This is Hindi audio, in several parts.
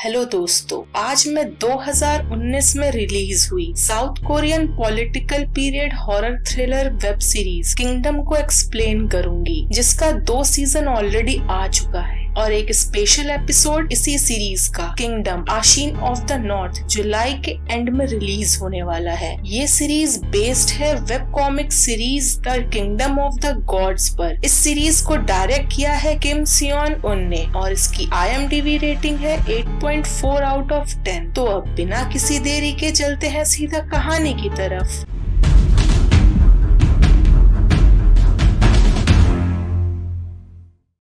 हेलो दोस्तों, आज मैं 2019 में रिलीज हुई south Korean political period horror thriller web series kingdom को एक्सप्लेन करूंगी, जिसका 2 सीजन ऑलरेडी आ चुका है और एक स्पेशल एपिसोड इसी सीरीज का किंगडम आशीन ऑफ द नॉर्थ जुलाई के एंड में रिलीज होने वाला है। ये सीरीज बेस्ड है web comic series the kingdom of the gods पर। इस सीरीज को डायरेक्ट किया है किम सियोन उन ने और इसकी IMDb रेटिंग है 8.4 आउट ऑफ 10। तो अब बिना किसी देरी के चलते हैं सीधा कहानी की तरफ।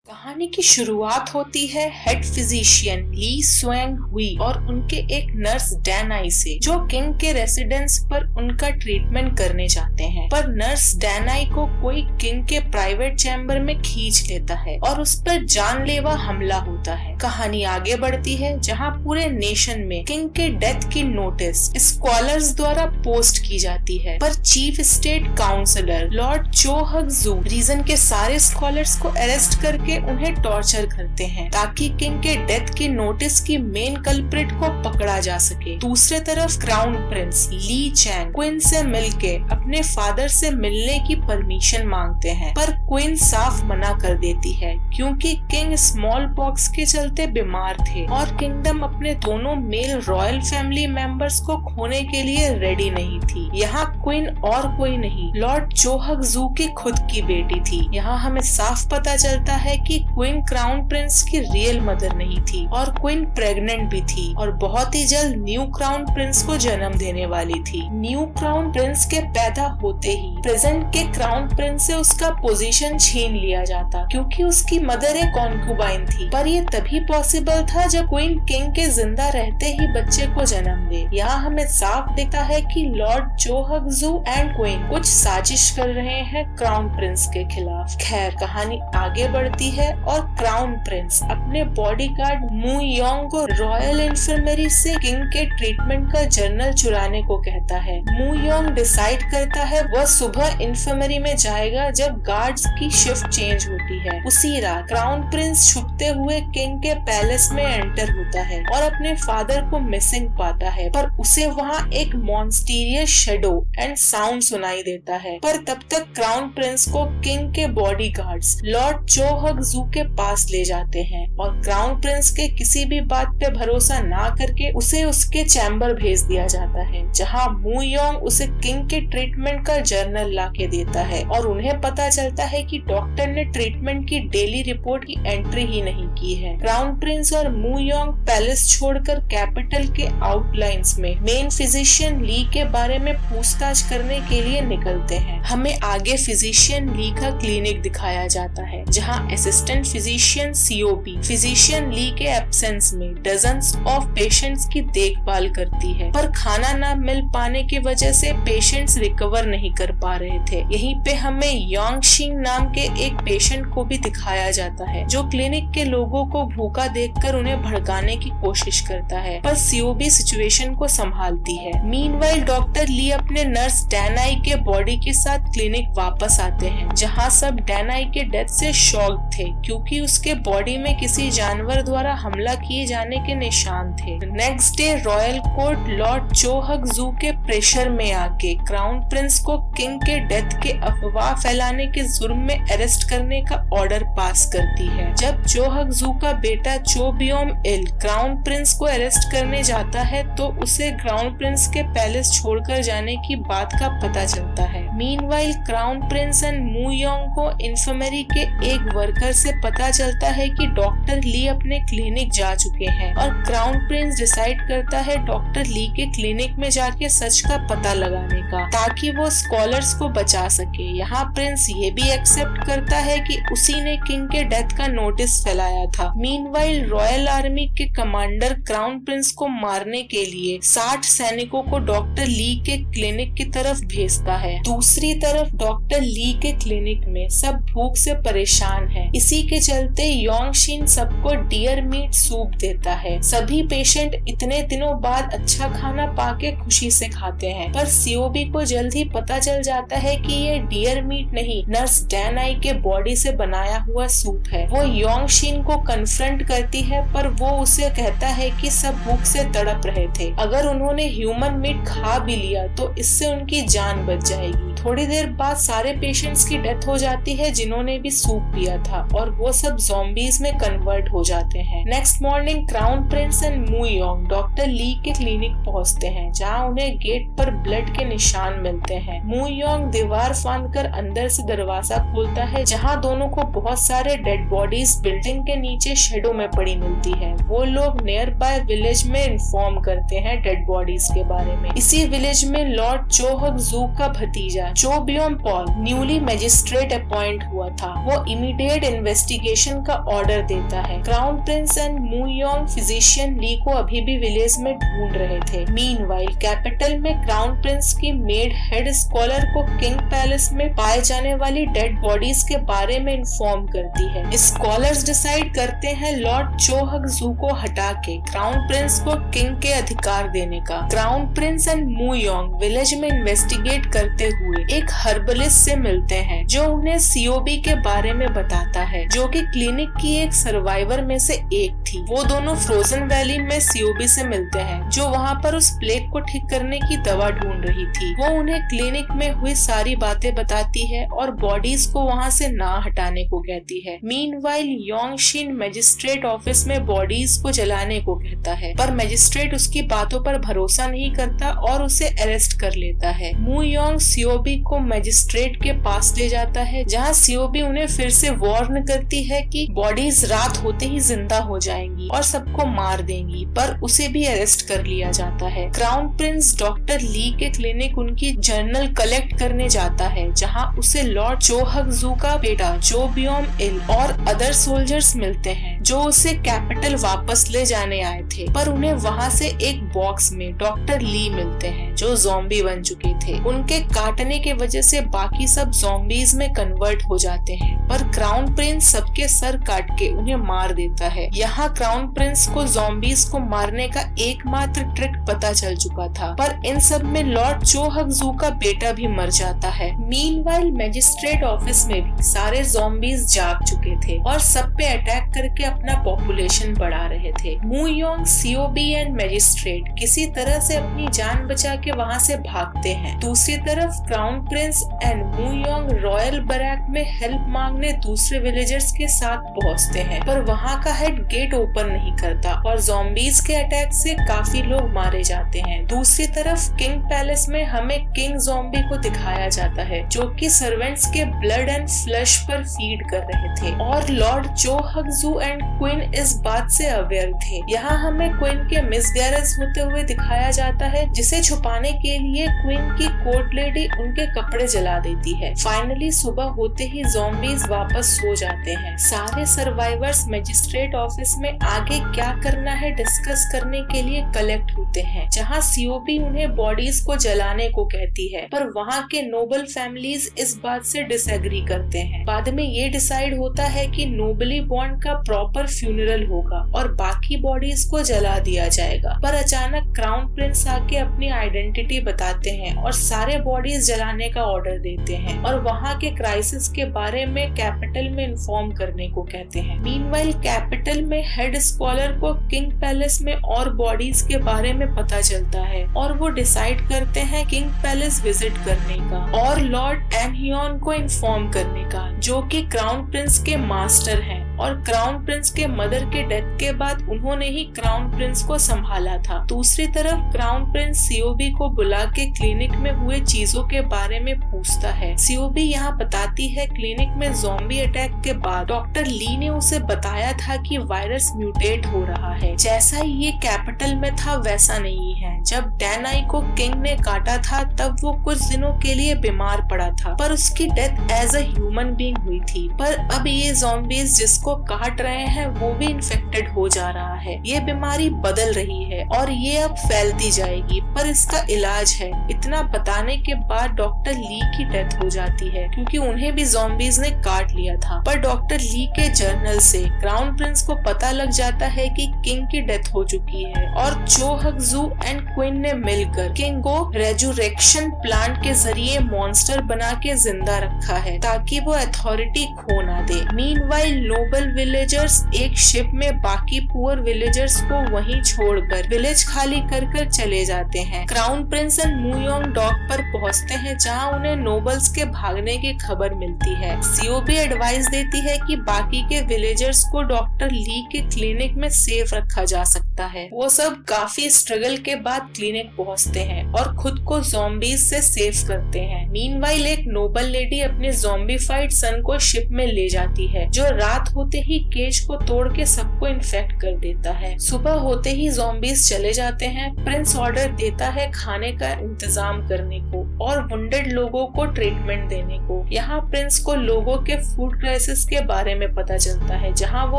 कहानी की शुरुआत होती है हेड फिजिशियन ली स्वैंग हुई और उनके एक नर्स डैनाई से, जो किंग के रेसिडेंस पर उनका ट्रीटमेंट करने जाते हैं। पर नर्स डैनाई को कोई किंग के प्राइवेट चैम्बर में खींच लेता है और उस पर जानलेवा हमला होता है। कहानी आगे बढ़ती है जहां पूरे नेशन में किंग के डेथ की नोटिस स्कॉलर्स द्वारा पोस्ट की जाती है, पर चीफ स्टेट काउंसलर लॉर्ड चो हग जू रीजन के सारे स्कॉलर्स को अरेस्ट करके उन्हें टॉर्चर करते हैं ताकि किंग के डेथ की नोटिस की मेन कल्प्रिट को पकड़ा जा सके। दूसरे तरफ क्राउन प्रिंस ली चैंग क्वीन से मिलके अपने फादर से मिलने की परमिशन मांगते हैं, पर क्वीन साफ मना कर देती है क्योंकि किंग स्मॉल पॉक्स के चलते बीमार थे और किंगडम अपने दोनों मेल रॉयल फैमिली मेंबर्स को खोने के लिए रेडी नहीं थी। यहाँ क्वीन और कोई नहीं, लॉर्ड चो हग जू की खुद की बेटी थी। यहाँ हमें साफ पता चलता है कि क्वीन क्राउन प्रिंस की रियल मदर नहीं थी और क्वीन प्रेग्नेंट भी थी और बहुत ही जल्द न्यू क्राउन प्रिंस को जन्म देने वाली थी। न्यू क्राउन प्रिंस के पैदा होते ही प्रेजेंट के क्राउन प्रिंस से उसका पोजीशन छीन लिया जाता क्योंकि उसकी मदर एक कॉन्क्यूबाइन थी। पर ये तभी पॉसिबल था जब क्वीन किंग के जिंदा रहते ही बच्चे को जन्म दे। यहाँ हमें साफ दिखता है कि लॉर्ड चो हग जू एंड क्वीन कुछ साजिश कर रहे हैं क्राउन प्रिंस के खिलाफ। खैर, कहानी आगे बढ़ती है और क्राउन प्रिंस अपने बॉडीगार्ड मू योंग को रॉयल इन्फर्मरी से किंग के ट्रीटमेंट का जर्नल चुराने को कहता है। मू योंग डिसाइड करता है वह सुबह इन्फर्मरी में जाएगा जब गार्ड्स की शिफ्ट चेंज होती है। उसी रात क्राउन प्रिंस छुपते हुए किंग के पैलेस में एंटर होता है और अपने फादर को मिसिंग पाता है, पर उसे वहाँ एक मॉन्स्टीरियस शेडो एंड साउंड सुनाई देता है। पर तब तक क्राउन प्रिंस को किंग के बॉडीगार्ड्स लॉर्ड चो हग जू के पास ले जाते हैं और क्राउन प्रिंस के किसी भी बात पे भरोसा ना करके उसे उसके चैम्बर भेज दिया जाता है, जहां मू योंग उसे किंग के ट्रीटमेंट का जर्नल ला के देता है और उन्हें पता चलता है कि डॉक्टर ने ट्रीटमेंट की डेली रिपोर्ट की एंट्री ही नहीं की है। क्राउन प्रिंस और मू योंग पैलेस छोड़कर कैपिटल के आउटलाइंस में मेन फिजिशियन ली के बारे में पूछताछ करने के लिए निकलते हैं। हमें आगे फिजिशियन ली का क्लिनिक दिखाया जाता है जहाँ असिस्टेंट फिजिशियन COP फिजिशियन ली के एब्सेंस में डजन्स ऑफ पेशेंट्स की देखभाल करती है, पर खाना न मिल पाने की वजह से पेशेंट्स रिकवर नहीं कर पा रहे थे। यहीं पे हमें योंग शिंग नाम के एक पेशेंट को भी दिखाया जाता है जो क्लिनिक के लोगों को भूखा देखकर उन्हें भड़काने की कोशिश करता है, पर COP सिचुएशन को संभालती है। मीनवाइल डॉक्टर ली अपने नर्स डैनाई के बॉडी के साथ क्लिनिक वापस आते हैं, जहाँ सब डैनाई के डेथ से शॉक थे क्योंकि उसके बॉडी में किसी जानवर द्वारा हमला किए जाने के निशान थे। Next day royal court Lord चो हग जू के प्रेशर में आके क्राउन प्रिंस को किंग के डेथ के अफवाह फैलाने के जुर्म में अरेस्ट करने का ऑर्डर पास करती है। जब चो हग जू का बेटा चो बियोम इल क्राउन प्रिंस को अरेस्ट करने जाता है तो उसे क्राउन प्रिंस के पैलेस छोड़कर जाने की बात का पता चलता है। मीनवाइल क्राउन प्रिंस एंड मू योंग को इन्फर्मरी के एक वर्कर से पता चलता है कि डॉक्टर ली अपने क्लिनिक जा चुके हैं और क्राउन प्रिंस डिसाइड करता है डॉक्टर ली के क्लिनिक में जाके सच का पता लगाने का ताकि वो स्कॉलर्स को बचा सके। यहाँ प्रिंस ये भी एक्सेप्ट करता है कि उसी ने किंग के डेथ का नोटिस फैलाया था। मीनवाइल रॉयल आर्मी के कमांडर क्राउन प्रिंस को मारने के लिए 60 सैनिकों को डॉक्टर ली के क्लिनिक की तरफ भेजता है। दूसरी तरफ डॉक्टर ली के क्लिनिक में सब भूख से परेशान है। इसी के चलते योंगशिन सबको डियर मीट सूप देता है। सभी पेशेंट इतने दिनों बाद अच्छा खाना पाके खुशी से खाते हैं, पर सीओबी को जल्द ही पता चल जाता है कि ये डियर मीट नहीं, नर्स डैनाई के बॉडी से बनाया हुआ सूप है। वो योंगशिन को कन्फ्रंट करती है, पर वो उसे कहता है कि सब भूख से तड़प रहे थे, अगर उन्होंने ह्यूमन मीट खा भी लिया तो इससे उनकी जान बच जाएगी। थोड़ी देर बाद सारे पेशेंट्स की डेथ हो जाती है जिन्होंने भी सूप पिया था, और वो सब ज़ॉम्बीज में कन्वर्ट हो जाते हैं। Next morning crown Prince and मू योंग डॉक्टर ली के क्लिनिक पहुंचते हैं, जहां उन्हें गेट पर ब्लड के निशान मिलते हैं। मू योंग दीवार फांदकर अंदर से दरवाजा खोलता है, जहां दोनों को बहुत सारे डेड बॉडीज बिल्डिंग के नीचे शेडो में पड़ी मिलती है। वो लोग नियर बाय विलेज में इन्फॉर्म करते हैं डेड बॉडीज के बारे में। इसी विलेज में लॉर्ड चो हक जू का भतीजा चो बियोम पॉल न्यूली मजिस्ट्रेट अपॉइंट हुआ था। वो इमीडिएट इन्वेस्टिगेशन का ऑर्डर देता है। क्राउन प्रिंस एंड मू योंग फिजिशियन ली को अभी भी विलेज में ढूंढ रहे थे। मीनवाइल कैपिटल में क्राउन प्रिंस की मेड हेड स्कॉलर को किंग पैलेस में पाए जाने वाली डेड बॉडीज के बारे में इन्फॉर्म करती है। स्कॉलर्स डिसाइड करते हैं लॉर्ड चो हक जू को हटा के क्राउन प्रिंस को किंग के अधिकार देने का। क्राउन प्रिंस एंड मू योंग विलेज में इन्वेस्टिगेट करते हुए एक हर्बलिस्ट से मिलते हैं, जो उन्हें सीओबी के बारे में बताता है, जो कि क्लिनिक की एक सर्वाइवर में से एक थी। वो दोनों फ्रोजन वैली में सीओबी से मिलते हैं, जो वहाँ पर उस प्लेग को ठीक करने की दवा ढूंढ रही थी। वो उन्हें क्लिनिक में हुई सारी बातें बताती है और बॉडीज को वहाँ से ना हटाने को कहती है। मीनवाइल योंगशिन मजिस्ट्रेट ऑफिस में बॉडीज को जलाने को कहता है, पर मजिस्ट्रेट उसकी बातों पर भरोसा नहीं करता और उसे अरेस्ट कर लेता है। मू योंग सीओबी को मजिस्ट्रेट के पास ले जाता है, जहां सीओबी उन्हें फिर से वार्न करती है कि बॉडीज रात होते ही जिंदा हो जाएंगी और सबको मार देंगी, पर उसे भी अरेस्ट कर लिया जाता है। क्राउन प्रिंस डॉक्टर ली के क्लिनिक उनकी जर्नल कलेक्ट करने जाता है, जहां उसे लॉर्ड चो हक जू का बेटा चो बियोम इल और अदर सोल्जर्स मिलते हैं, जो उसे कैपिटल वापस ले जाने आए थे, पर उन्हें वहां से एक बॉक्स में डॉक्टर ली मिलते हैं, जो ज़ॉम्बी बन चुके थे। उनके काटने के वजह से बाकी सब ज़ॉम्बीज में कन्वर्ट हो जाते हैं, पर क्राउन प्रिंस सबके सर काट के उन्हें मार देता है। यहाँ क्राउन प्रिंस को ज़ॉम्बीज को मारने का एकमात्र ट्रिक पता चल चुका था, पर इन सब में लॉर्ड चो हक जू का बेटा भी मर जाता है। मीनवाइल मजिस्ट्रेट ऑफिस में भी सारे ज़ॉम्बीज जाग चुके थे और सब पे अटैक करके अपना पॉपुलेशन बढ़ा रहे थे। मू योंग सीओबी एंड मजिस्ट्रेट किसी तरह से अपनी जान बचा के वहाँ से भागते हैं। दूसरी तरफ क्राउन प्रिंस एंड मू योंग रॉयल बैरक में हेल्प मांगने दूसरे विलेजर्स के साथ पहुँचते हैं, पर वहाँ का हेड गेट ओपन नहीं करता और ज़ॉम्बीज के अटैक से काफी लोग मारे जाते हैं। दूसरी तरफ किंग पैलेस में हमें किंग ज़ॉम्बी को दिखाया जाता है, जो कि सर्वेंट्स के ब्लड एंड फ्लैश पर फीड कर रहे थे, और लॉर्ड चो हक जू एंड क्वीन इस बात से अवेयर थे। यहाँ हमें क्वीन के मिसगैरेज होते हुए दिखाया जाता है, जिसे छुपाने के लिए क्वीन की कोर्ट लेडी उनके कपड़े जला देती है। फाइनली सुबह होते ही ज़ॉम्बीज वापस सो जाते हैं। सारे सर्वाइवर्स मजिस्ट्रेट ऑफिस में आगे क्या करना है डिस्कस करने के लिए कलेक्ट होते हैं, जहाँ सीओबी उन्हें बॉडीज को जलाने को कहती है, पर वहाँ के नोबल फैमिलीज इस बात से डिसएग्री करते हैं। बाद में ये डिसाइड होता है कि नोबली बॉन्ड का प्रॉपर फ्यूनरल होगा और बाकी बॉडीज को जला दिया जाएगा, पर अचानक क्राउन प्रिंस आके अपनी आइडेंटिटी बताते हैं और सारे बॉडीज जलाने का ऑर्डर देते हैं और वहाँ के क्राइसिस के बारे में कैपिटल में इन्फॉर्म करने को कहते हैं। मीनवाइल कैपिटल में हेड स्कॉलर को किंग पैलेस में और बॉडीज के बारे में पता चलता है और वो डिसाइड करते हैं किंग पैलेस विजिट करने का और लॉर्ड एनहियोन को इन्फॉर्म करने का, जो कि क्राउन प्रिंस के मास्टर हैं और क्राउन प्रिंस के मदर के डेथ के बाद उन्होंने ही क्राउन प्रिंस को संभाला था। दूसरी तरफ क्राउन प्रिंस सीओबी को बुला के क्लिनिक में हुए चीजों के बारे में पूछता है। सीओबी यहाँ बताती है क्लिनिक में ज़ॉम्बी अटैक के बाद डॉक्टर ली ने उसे बताया था कि वायरस म्यूटेट हो रहा है, जैसा ये कैपिटल में था वैसा नहीं है। जब डैनाई को किंग ने काटा था तब वो कुछ दिनों के लिए बीमार पड़ा था, पर उसकी death as a human being हुई थी। पर अब ये ज़ॉम्बीज जिसको जिसको काट रहे हैं वो भी इन्फेक्टेड हो जा रहा है। ये बीमारी बदल रही है और ये अब फैलती जाएगी, पर इसका इलाज है। इतना बताने के बाद डॉक्टर ली की डेथ हो जाती है क्योंकि उन्हें भी ज़ॉम्बीज ने काट लिया था। पर डॉक्टर ली के जर्नल से क्राउन प्रिंस को पता लग जाता है कि किंग की डेथ हो चुकी है और चो हक जू एंड क्वीन ने मिलकर किंग को रेजुरेक्शन प्लांट के जरिए मॉन्स्टर बना के जिंदा रखा है ताकि वो अथॉरिटी खो ना दे। मीनवाइल नोबल विलेजर्स एक शिप में बाकी पुअर विलेजर्स को वहीं छोड़कर विलेज खाली कर चले जाते हैं। क्राउन प्रिंस एंड मूयोंग डॉक पर पहुंचते हैं जहां उन्हें नोबल्स के भागने की खबर मिलती है। सीओबी एडवाइस देती है कि बाकी के विलेजर्स को डॉक्टर ली के क्लिनिक में सेफ रखा जा सकता है। वो सब काफी स्ट्रगल के बाद क्लिनिक पहुंचते हैं और खुद को ज़ॉम्बीज से सेफ करते हैं। मीनवाइल एक नोबल लेडी अपने ज़ॉम्बीफाइड सन को शिप में ले जाती है जो रात होते ही केज को तोड़ के सबको इन्फेक्ट कर देता है। सुबह होते ही ज़ॉम्बीज चले जाते हैं। प्रिंस ऑर्डर देता है खाने का इंतजाम करने को और वुंडेड लोगों को ट्रीटमेंट देने को। यहाँ प्रिंस को लोगों के फूड क्राइसिस के बारे में पता चलता है जहाँ वो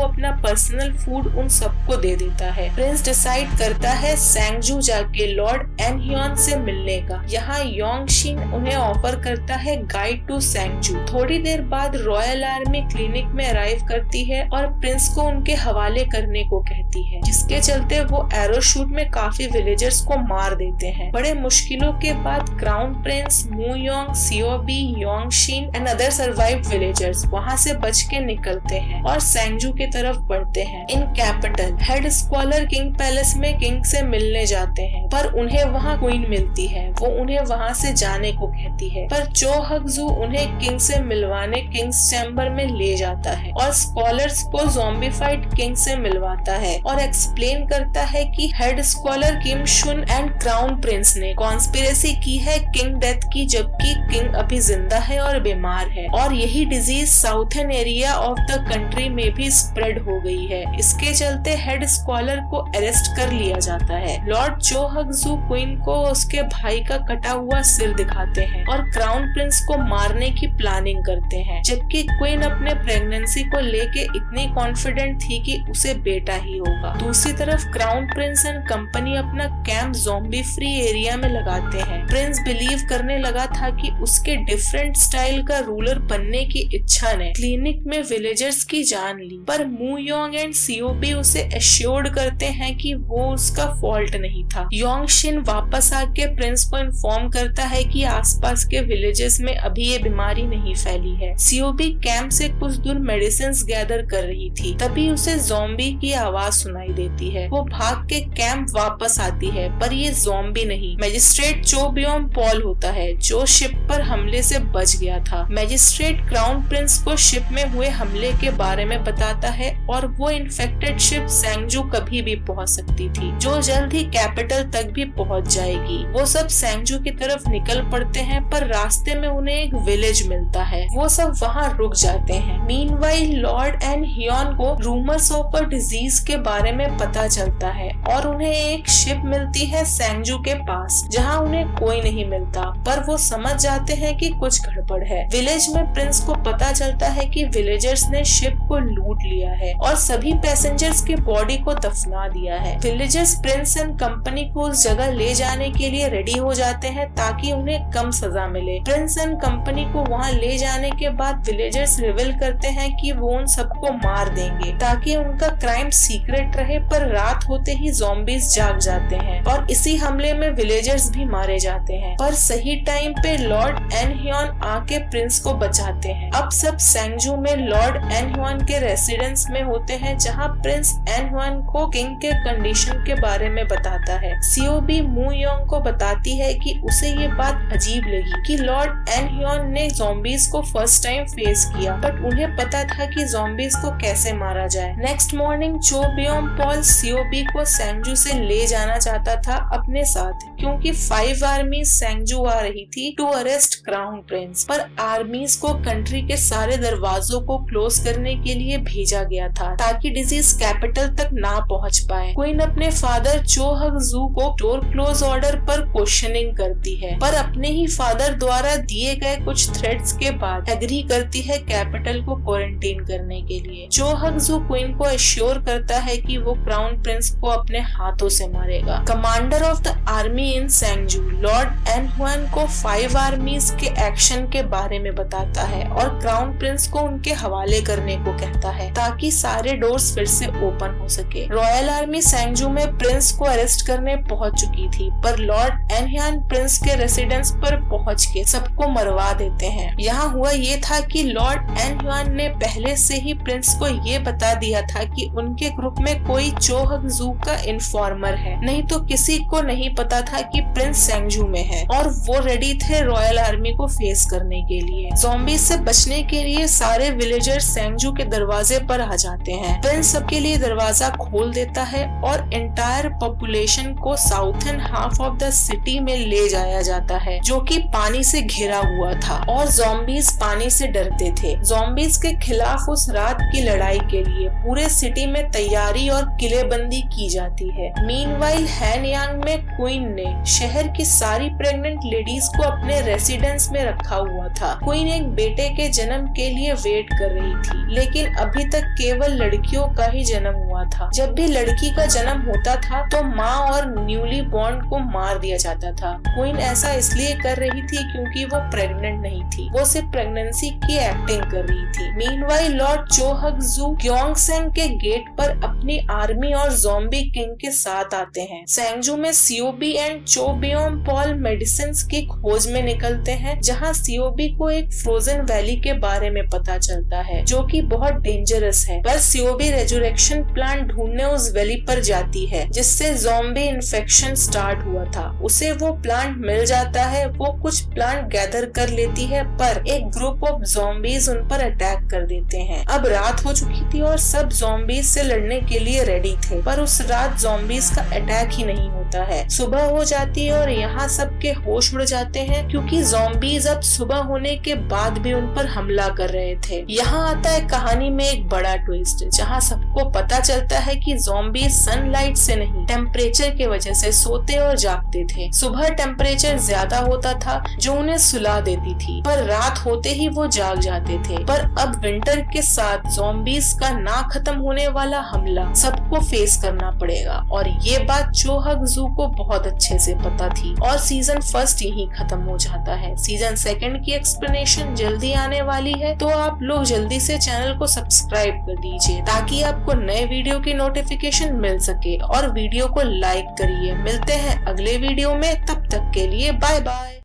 अपना पर्सनल फूड उन सबको दे देता है। प्रिंस डिसाइड करता है सैंगजू जाके लॉर्ड एनह्योन से मिलने का। यहाँ योंगशिन उन्हें ऑफर करता है गाइड टू सैंगजू। थोड़ी देर बाद रॉयल आर्मी क्लिनिक में अराइव करती है और प्रिंस को उनके हवाले करने को कहती है, जिसके चलते वो एरो शूट में काफी विलेजर्स को मार देते हैं। बड़े मुश्किलों के बाद crown prince, Muyeong, Seobi, Yeongshin and other survived villagers वहाँ से बच के निकलते हैं और सैंगजू की तरफ बढ़ते हैं। In capital head scholar king palace में किंग से मिलने जाते हैं पर उन्हें वहाँ क्वीन मिलती है। वो उन्हें वहाँ से जाने को कहती है पर चो हक जू उन्हें किंग से मिलवाने किंग्स चैम्बर में ले जाता है और स्कॉलर्स को ज़ॉम्बीफाइड किंग से मिलवाता है और एक्सप्लेन करता है कि head scholar Kim Shun and crown prince ने कॉन्स्पिरेसी की है किंग डेथ की, जबकि किंग अभी जिंदा है और बीमार है और यही disease southern area of the country में भी स्प्रेड हो गई है। इसके चलते हेड स्कॉलर को अरेस्ट कर लिया जाता है। लॉर्ड चो हक जू क्वीन को उसके भाई का कटा हुआ सिर दिखाते हैं और क्राउन प्रिंस को मारने की प्लानिंग करते हैं, जबकि क्वीन अपने प्रेगनेंसी को लेके इतनी कॉन्फिडेंट थी कि उसे बेटा ही होगा। दूसरी तरफ क्राउन प्रिंस एंड कंपनी अपना कैंप ज़ॉम्बी फ्री एरिया में लगाते हैं। प्रिंस बिलीव करने लगा था कि उसके डिफरेंट स्टाइल का रूलर बनने की इच्छा ने क्लिनिक में विलेजर्स की जान ली, पर मूयोंग एंड सीओबी उसे एश्योर्ड करते हैं कि वो उसका फॉल्ट नहीं था। योंगशिन वापस आके प्रिंस को इन्फॉर्म करता है कि आसपास के विलेजेस में अभी ये बीमारी नहीं फैली है। सीओबी कैंप से कुछ दूर मेडिसिन गैदर कर रही थी, तभी उसे ज़ॉम्बी की आवाज सुनाई देती है। वो भाग के कैंप वापस आती है पर ये ज़ॉम्बी नहीं, मैजिस्ट्रेट चो बियोम पॉल होता है जो शिप पर हमले से बच गया था। मैजिस्ट्रेट क्राउन प्रिंस को शिप में हुए हमले के बारे में बताता है और वो इन्फेक्टेड शिप सैंगजू कभी भी पहुंच सकती थी जो जल्द ही कैपिटल तक भी पहुंच जाएगी। वो सब सैंगजू की तरफ निकल पड़ते हैं पर रास्ते में उन्हें एक विलेज मिलता है। वो सब वहाँ रुक जाते हैं। मीनवाइल लॉर्ड एनह्योन को रूमर्स ऑफ अ डिजीज के बारे में पता चलता है और उन्हें एक शिप मिलती है सैंगजू के पास जहाँ उन्हें कोई नहीं मिलता, पर वो समझ जाते हैं कि कुछ गड़बड़ है। विलेज में प्रिंस को पता चलता है कि विलेजर्स ने शिप को लूट लिया है और सभी पैसेंजर्स के बॉडी को दफना दिया है। विलेजर्स प्रिंस एंड कंपनी को उस जगह ले जाने के लिए रेडी हो जाते हैं ताकि उन्हें कम सजा मिले। प्रिंस एंड कंपनी को वहाँ ले जाने के बाद विलेजर्स रिवील करते हैं कि वो उन सबको मार देंगे ताकि उनका क्राइम सीक्रेट रहे, पर रात होते ही ज़ॉम्बीज जाग जाते हैं और इसी हमले में विलेजर्स भी मारे जाते हैं। पर सही टाइम पे लॉर्ड एनह्योन आके प्रिंस को बचाते हैं। अब सब सैंगजू में लॉर्ड एनह्योन के रेसिडेंस में होते हैं जहाँ प्रिंस एनह्योन को किंग के कंडीशन के बारे में बताता है। सीओबी मूयोंग को बताती है कि उसे ये बात अजीब लगी कि लॉर्ड एनह्योन ने ज़ॉम्बीज को फर्स्ट टाइम फेस किया, बट उन्हें पता था कि ज़ॉम्बीज को कैसे मारा जाए। नेक्स्ट मॉर्निंग चो बियोम पॉल सीओबी को सैंगजू से ले जाना चाहता था अपने साथ, क्योंकि 5 आर्मी सैंगजू सेंगजू आ रही थी टू अरेस्ट क्राउन प्रिंस, पर आर्मीज को कंट्री के सारे दरवाजों को क्लोज करने के लिए भेजा गया था ताकि डिजीज कैपिटल तक ना पहुंच पाए। क्वीन अपने फादर चो हग जू को डोर क्लोज ऑर्डर पर क्वेश्चनिंग करती है, पर अपने ही फादर द्वारा दिए गए कुछ थ्रेट्स के बाद एग्री करती है कैपिटल को क्वारंटाइन करने के लिए। चो हग जू क्वीन को एश्योर करता है कि वो क्राउन प्रिंस को अपने हाथों से मारेगा। Commander of the army in Sangju lord An Huan को 5 आर्मीज के एक्शन के बारे में बताता है और क्राउन प्रिंस को उनके हवाले करने को कहता है ताकि सारे डोर्स फिर से ओपन हो सके। रॉयल आर्मी सेंगजू में प्रिंस को अरेस्ट करने पहुंच चुकी थी, पर लॉर्ड एन हुआन प्रिंस के रेसिडेंस पर पहुंच के सबको मरवा देते हैं। यहाँ हुआ ये था कि लॉर्ड एन हुआन ने पहले से ही प्रिंस को ये बता दिया था कि उनके ग्रुप में कोई चो हग जू का इन्फॉर्मर है, नहीं तो किसी को नहीं पता था कि प्रिंस सेंगजू में है और वो रेडी थे रॉयल आर्मी को फेस करने के लिए। ज़ॉम्बीज से बचने के लिए सारे विलेजर्स सेंगजू के दरवाजे पर आ जाते हैं। प्रिंस सबके लिए दरवाजा खोल देता है और एंटायर पॉपुलेशन को southern half of the city में ले जाया जाता है जो कि पानी से घिरा हुआ था और ज़ॉम्बीज पानी से डरते थे। ज़ॉम्बीज के खिलाफ उस रात की लड़ाई के लिए पूरे सिटी में तैयारी और किलेबंदी की जाती है। मीनवाइल हैनयांग में क्वीन ने शहर की सारी प्रेग्नेंट लेडीज को अपने रेसिडेंस में रखा हुआ था। क्वीन एक बेटे के जन्म के लिए वेट कर रही थी, लेकिन अभी तक केवल लड़कियों का ही जन्म हुआ था। जब भी लड़की का जन्म होता था तो माँ और न्यूली बॉर्न को मार दिया जाता था। क्वीन ऐसा इसलिए कर रही थी क्योंकि वो प्रेग्नेंट नहीं थी, वो सिर्फ प्रेगनेंसी की एक्टिंग कर रही थी। मीनवाइल लॉर्ड चो हग जू क्योंगसेंग के गेट पर अपनी आर्मी और ज़ॉम्बी किंग के साथ आते हैं। सेंगजू में सीओबी एंड चो बियोम पॉल मेडिसिन की खोज में निकलते हैं, जहाँ सीओबी को एक फ्रोजन वैली के बारे में पता चलता है जो कि बहुत डेंजरस है, पर सीओबी रेजुरेक्शन प्लांट ढूंढने उस वैली पर जाती है जिससे ज़ॉम्बी इन्फेक्शन स्टार्ट हुआ था। उसे वो प्लांट मिल जाता है, वो कुछ प्लांट गैदर कर लेती है, पर एक ग्रुप ऑफ ज़ॉम्बीज उन पर अटैक कर देते हैं। अब रात हो चुकी थी और सब ज़ॉम्बीज से लड़ने के लिए रेडी थे, पर उस रात ज़ॉम्बीज का अटैक ही नहीं होता है। सुबह हो जाती है और यहाँ सबके होश उड़ जाते हैं क्योंकि ज़ॉम्बीज अब सुबह होने के बाद भी उन पर हमला कर रहे थे। यहाँ आता है कहानी में एक बड़ा ट्विस्ट, जहाँ सबको पता चलता है कि ज़ॉम्बीज सनलाइट से नहीं टेम्परेचर के वजह से सोते और जागते थे। सुबह टेम्परेचर ज्यादा होता था जो उन्हें सुला देती थी, पर रात होते ही वो जाग जाते थे। पर अब विंटर के साथ ज़ॉम्बीज का ना खत्म होने वाला हमला सबको फेस करना पड़ेगा और ये बात चो हग जू को बहुत अच्छे से पता थी और सीजन 1 यही खत्म हो जाता है। सीजन 2 की एक्सप्लेनेशन जल्दी आने वाली है, तो आप लोग जल्दी से चैनल को सब्सक्राइब कर दीजिए ताकि आपको नए वीडियो की नोटिफिकेशन मिल सके और वीडियो को लाइक करिए। मिलते हैं अगले वीडियो में, तब तक के लिए बाय बाय।